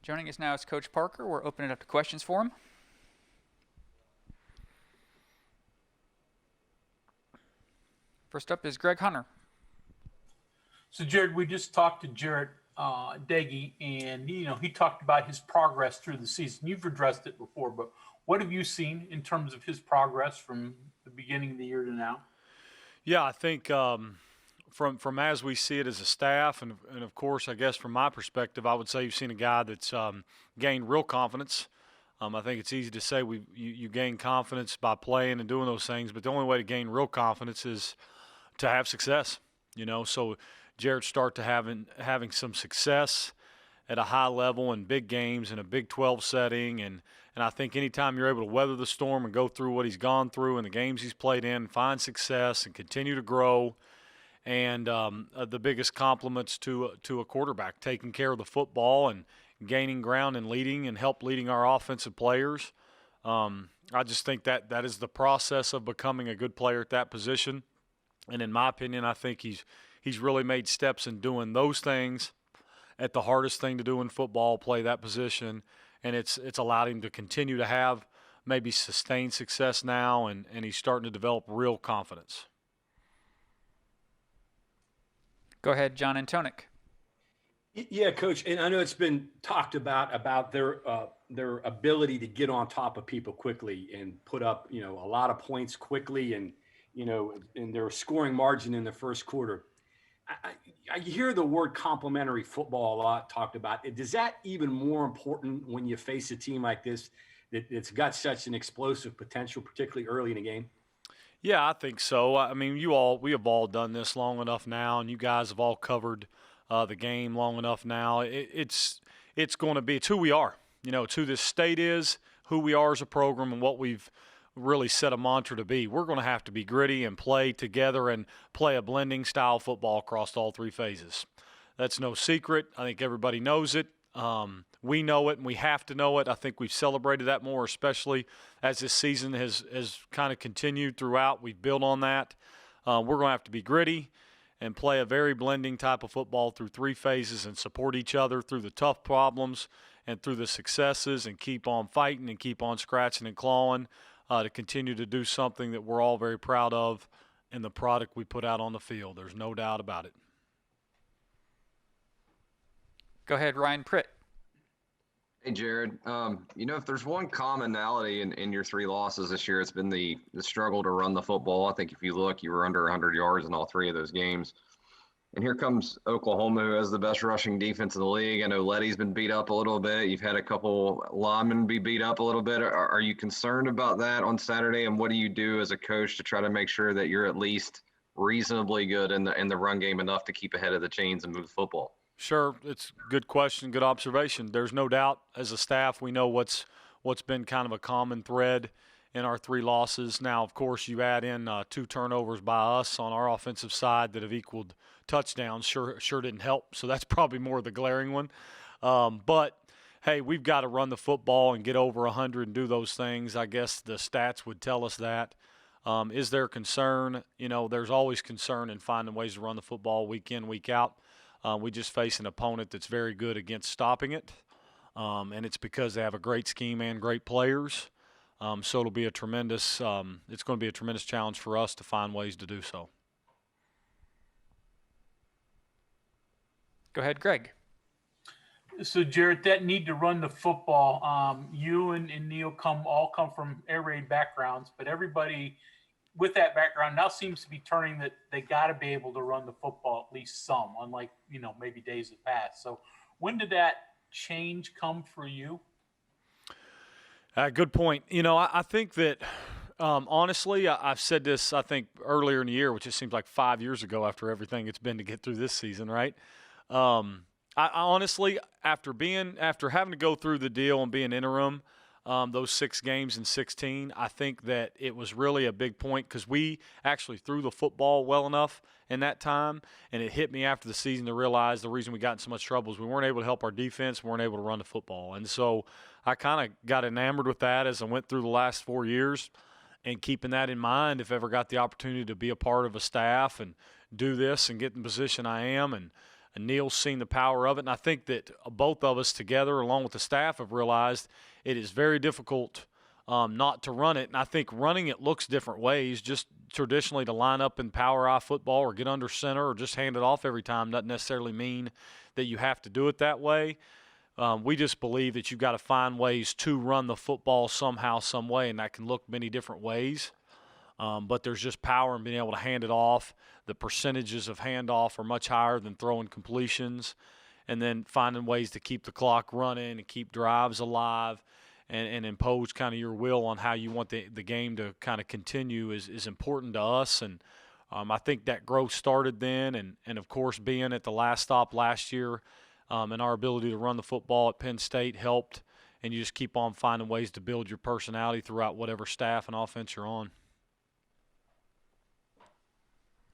Joining us now is Coach Parker. We're opening it up to questions for him. First up is Greg Hunter. So, Gerad, we just talked to Gerad Deggy, and he talked about his progress through the season. You've addressed it before, but what have you seen in terms of his progress from the beginning of the year to now? Yeah, I think from as we see it as a staff, and of course, I guess from my perspective, I would say you've seen a guy that's gained real confidence. I think it's easy to say you gain confidence by playing and doing those things, but the only way to gain real confidence is to have success. So Jared start to having some success at a high level in big games in a Big 12 setting, and I think anytime you're able to weather the storm and go through what he's gone through and the games he's played in, find success and continue to grow. And the biggest compliments to a quarterback, taking care of the football and gaining ground and help leading our offensive players. I just think that is the process of becoming a good player at that position. And in my opinion, I think he's really made steps in doing those things at the hardest thing to do in football, play that position. And it's allowed him to continue to have maybe sustained success now, and he's starting to develop real confidence. Go ahead, John Antonic. Yeah, Coach, and I know it's been talked about their ability to get on top of people quickly and put up a lot of points quickly, and in their scoring margin in the first quarter. I hear the word complementary football a lot talked about. Is that even more important when you face a team like this that's got such an explosive potential, particularly early in the game? Yeah, I think so. I mean, we have all done this long enough now, and you guys have all covered the game long enough now. It's going to be, it's who we are. It's who this state is, who we are as a program, and what we've really set a mantra to be. We're going to have to be gritty and play together and play a blending style football across all three phases. That's no secret. I think everybody knows it. We know it, and we have to know it. I think we've celebrated that more, especially as this season has kind of continued throughout. We've built on that. We're going to have to be gritty and play a very blending type of football through three phases and support each other through the tough problems and through the successes, and keep on fighting and keep on scratching and clawing to continue to do something that we're all very proud of in the product we put out on the field. There's no doubt about it. Go ahead, Ryan Pritt. Hey, Gerad. If there's one commonality in your three losses this year, it's been the struggle to run the football. I think if you look, you were under 100 yards in all three of those games. And here comes Oklahoma, who has the best rushing defense in the league. I know Letty's been beat up a little bit. You've had a couple linemen be beat up a little bit. Are you concerned about that on Saturday? And what do you do as a coach to try to make sure that you're at least reasonably good in the run game enough to keep ahead of the chains and move the football? Sure, it's a good question, good observation. There's no doubt as a staff we know what's been kind of a common thread in our three losses. Now, of course, you add in 2 turnovers by us on our offensive side that have equaled touchdowns. Sure didn't help, so that's probably more the glaring one. But, hey, we've got to run the football and get over 100 and do those things. I guess the stats would tell us that. Is there concern? There's always concern in finding ways to run the football week in, week out. We just face an opponent that's very good against stopping it, and it's because they have a great scheme and great players. So it'll be it's going to be a tremendous challenge for us to find ways to do so. Go ahead, Greg. So, Gerad, that need to run the football, you and Neil all come from air raid backgrounds, but everybody with that background now seems to be turning that they got to be able to run the football, at least some, unlike, maybe days have passed. So when did that change come for you? Good point. I think that, honestly, I've said this, I think, earlier in the year, which it seems like 5 years ago after everything it's been to get through this season, right? I honestly, after having to go through the deal and being interim, those 6 games in 16, I think that it was really a big point because we actually threw the football well enough in that time, and it hit me after the season to realize the reason we got in so much trouble is we weren't able to help our defense, we weren't able to run the football. And so I kind of got enamored with that as I went through the last 4 years, and keeping that in mind if I ever got the opportunity to be a part of a staff and do this and get in the position I am and and Neil's seen the power of it. And I think that both of us together, along with the staff, have realized it is very difficult not to run it. And I think running it looks different ways. Just traditionally to line up in power eye football or get under center or just hand it off every time doesn't necessarily mean that you have to do it that way. We just believe that you've got to find ways to run the football somehow, some way, and that can look many different ways. But there's just power in being able to hand it off. The percentages of handoff are much higher than throwing completions. And then finding ways to keep the clock running and keep drives alive and impose kind of your will on how you want the game to kind of continue is important to us. And I think that growth started then. And of course, being at the last stop last year and our ability to run the football at Penn State helped. And you just keep on finding ways to build your personality throughout whatever staff and offense you're on.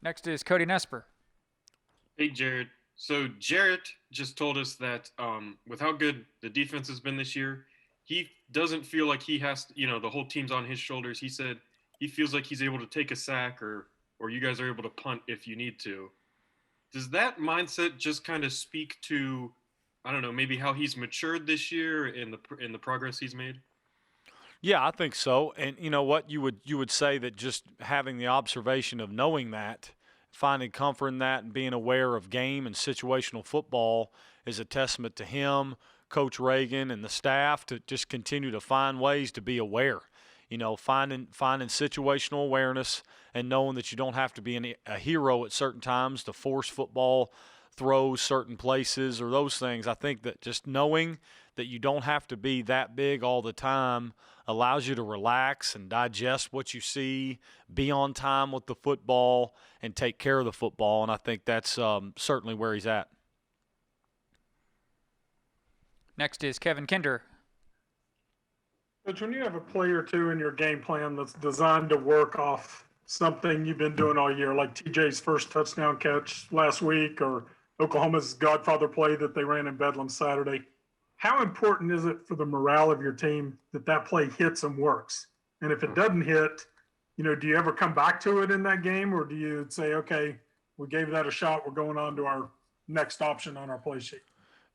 Next is Cody Nesper. Hey, Gerad. So Jarrett just told us that with how good the defense has been this year, he doesn't feel like he has to, the whole team's on his shoulders. He said he feels like he's able to take a sack or you guys are able to punt if you need to. Does that mindset just kind of speak to, I don't know, maybe how he's matured this year in the progress he's made? Yeah, I think so. And you know what, you would say that just having the observation of knowing that, finding comfort in that, and being aware of game and situational football is a testament to him, Coach Reagan, and the staff to just continue to find ways to be aware. Finding situational awareness and knowing that you don't have to be a hero at certain times to force football throws certain places or those things. I think that just knowing that you don't have to be that big all the time allows you to relax and digest what you see, be on time with the football, and take care of the football. And I think that's certainly where he's at. Next is Kevin Kinder. Coach, when you have a play or two in your game plan that's designed to work off something you've been doing all year, like TJ's first touchdown catch last week or Oklahoma's Godfather play that they ran in Bedlam Saturday, how important is it for the morale of your team that play hits and works? And if it doesn't hit, do you ever come back to it in that game, or do you say, okay, we gave that a shot, we're going on to our next option on our play sheet?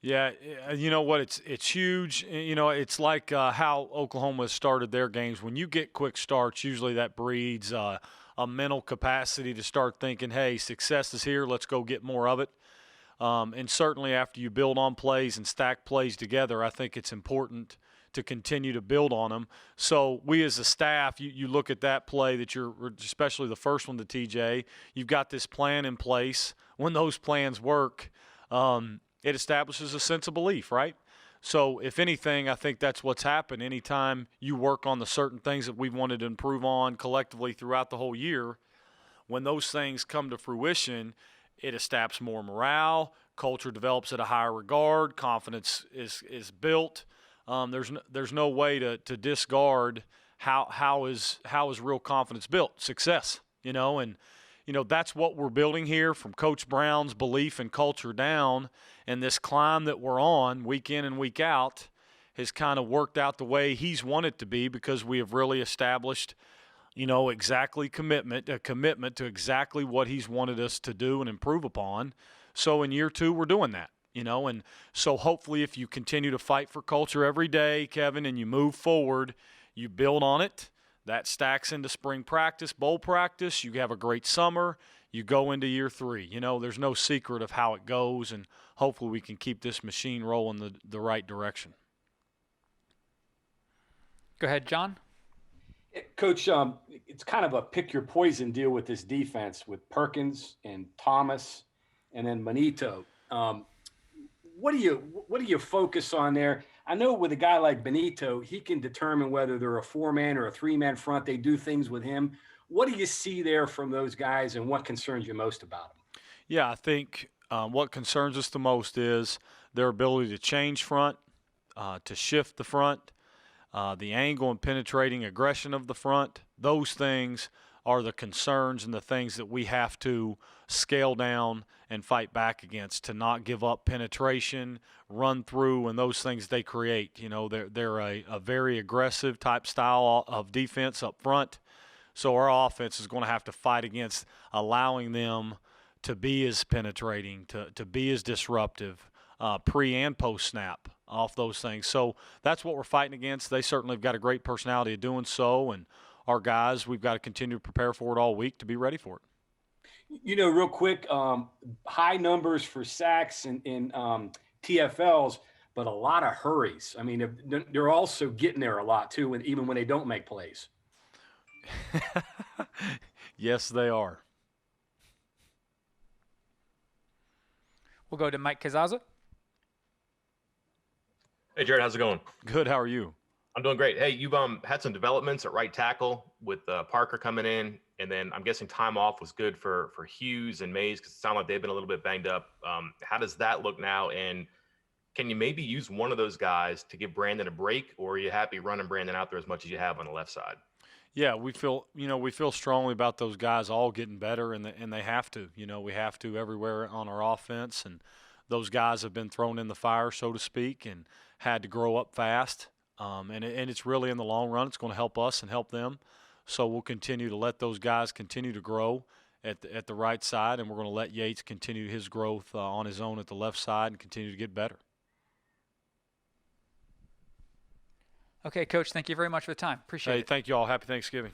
Yeah, you know what? It's huge. It's like how Oklahoma started their games. When you get quick starts, usually that breeds a mental capacity to start thinking, hey, success is here, let's go get more of it. And certainly after you build on plays and stack plays together, I think it's important to continue to build on them. So we as a staff, you look at that play that especially the first one to TJ, you've got this plan in place. When those plans work, it establishes a sense of belief, right? So if anything, I think that's what's happened. Anytime you work on the certain things that we've wanted to improve on collectively throughout the whole year, when those things come to fruition, it establishes more morale, culture develops at a higher regard, confidence is built. There's no way to discard how is real confidence built? Success, and that's what we're building here from Coach Brown's belief and culture down, and this climb that we're on week in and week out has kind of worked out the way he's wanted to be because we have really established exactly a commitment to exactly what he's wanted us to do and improve upon. So in year 2, we're doing that, and so hopefully if you continue to fight for culture every day, Kevin, and you move forward, you build on it, that stacks into spring practice, bowl practice, you have a great summer, you go into year 3. There's no secret of how it goes, and hopefully we can keep this machine rolling the right direction. Go ahead, John. Coach, it's kind of a pick your poison deal with this defense with Perkins and Thomas and then Benito. What do you focus on there? I know with a guy like Benito, he can determine whether they're a 4-man or a 3-man front. They do things with him. What do you see there from those guys, and what concerns you most about them? Yeah, I think what concerns us the most is their ability to change front, to shift the front, the angle and penetrating aggression of the front. Those things are the concerns and the things that we have to scale down and fight back against, to not give up penetration, run through, and those things they create. They're a very aggressive type style of defense up front. So our offense is going to have to fight against allowing them to be as penetrating, to be as disruptive, pre and post snap off those things. So that's what we're fighting against. They certainly have got a great personality of doing so, and our guys, we've got to continue to prepare for it all week to be ready for it. You know, real quick, high numbers for sacks and TFLs, but a lot of hurries. I mean, they're also getting there a lot too, even when they don't make plays. Yes, they are. We'll go to Mike Kazaza. Hey, Gerad, how's it going? Good. How are you? I'm doing great. Hey, you've had some developments at right tackle with Parker coming in, and then I'm guessing time off was good for Hughes and Mays because it sounded like they've been a little bit banged up. How does that look now? And can you maybe use one of those guys to give Brandon a break, or are you happy running Brandon out there as much as you have on the left side? Yeah, we feel strongly about those guys all getting better, and they have to. We have to everywhere on our offense, and those guys have been thrown in the fire, so to speak, and had to grow up fast. And it's really in the long run, it's going to help us and help them. So we'll continue to let those guys continue to grow at the right side, and we're going to let Yates continue his growth on his own at the left side and continue to get better. Okay, Coach, thank you very much for the time. Appreciate it. Hey, thank you all. Happy Thanksgiving.